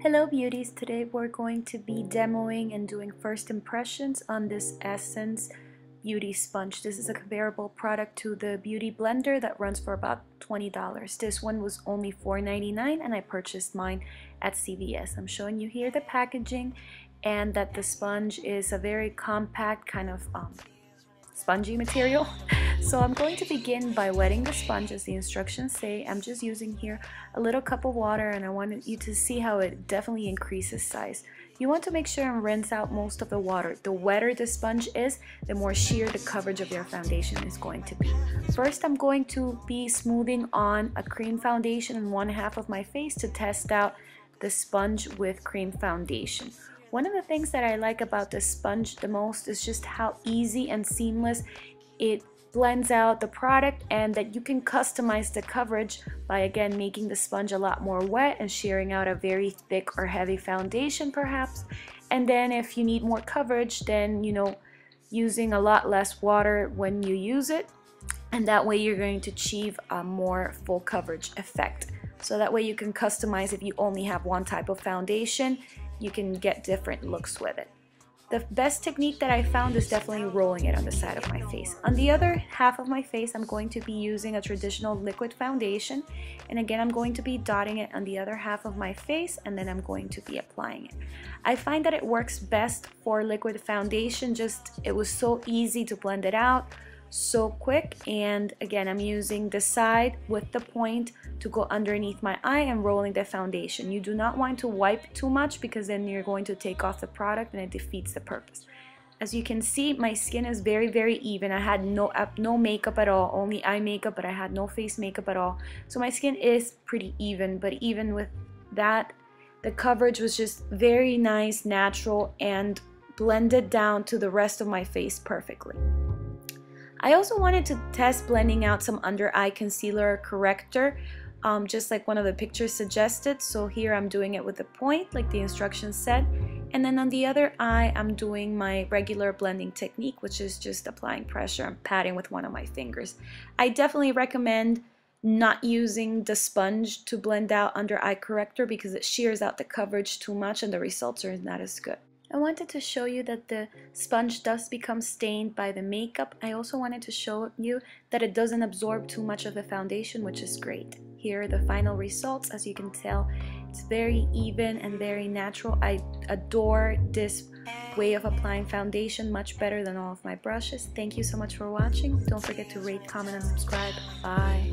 Hello beauties, today we're going to be demoing and doing first impressions on this Essence beauty sponge. This is a comparable product to the beauty blender that runs for about $20. This one was only $4.99 and I purchased mine at CVS. I'm showing you here the packaging and that the sponge is a very compact kind of spongy material. So I'm going to begin by wetting the sponge as the instructions say. I'm just using here a little cup of water and I wanted you to see how it definitely increases size. You want to make sure and rinse out most of the water. The wetter the sponge is, the more sheer the coverage of your foundation is going to be. First, I'm going to be smoothing on a cream foundation in one half of my face to test out the sponge with cream foundation. One of the things that I like about this sponge the most is just how easy and seamless it blends out the product, and that you can customize the coverage by again making the sponge a lot more wet and shearing out a very thick or heavy foundation perhaps. And then if you need more coverage, then using a lot less water when you use it, and that way you're going to achieve a more full coverage effect. So that way you can customize. If you only have one type of foundation, you can get different looks with it. The best technique that I found is definitely rolling it on the side of my face. On the other half of my face, I'm going to be using a traditional liquid foundation, and again I'm going to be dotting it on the other half of my face, and then I'm going to be applying it. I find that it works best for liquid foundation. It was so easy to blend it out, so quick, and again I'm using the side with the point to go underneath my eye and rolling the foundation. You do not want to wipe too much because then you're going to take off the product and it defeats the purpose. As you can see, my skin is very even. I had no makeup at all, only eye makeup, but I had no face makeup at all. So my skin is pretty even, but even with that, the coverage was just very nice, natural, and blended down to the rest of my face perfectly. I also wanted to test blending out some under eye concealer corrector, just like one of the pictures suggested. So here I'm doing it with a point like the instructions said, and then on the other eye I'm doing my regular blending technique, which is just applying pressure and patting with one of my fingers. I definitely recommend not using the sponge to blend out under eye corrector because it shears out the coverage too much and the results are not as good. I wanted to show you that the sponge does become stained by the makeup. I also wanted to show you that it doesn't absorb too much of the foundation, which is great. Here are the final results. As you can tell, it's very even and very natural. I adore this way of applying foundation, much better than all of my brushes. Thank you so much for watching. Don't forget to rate, comment, and subscribe. Bye.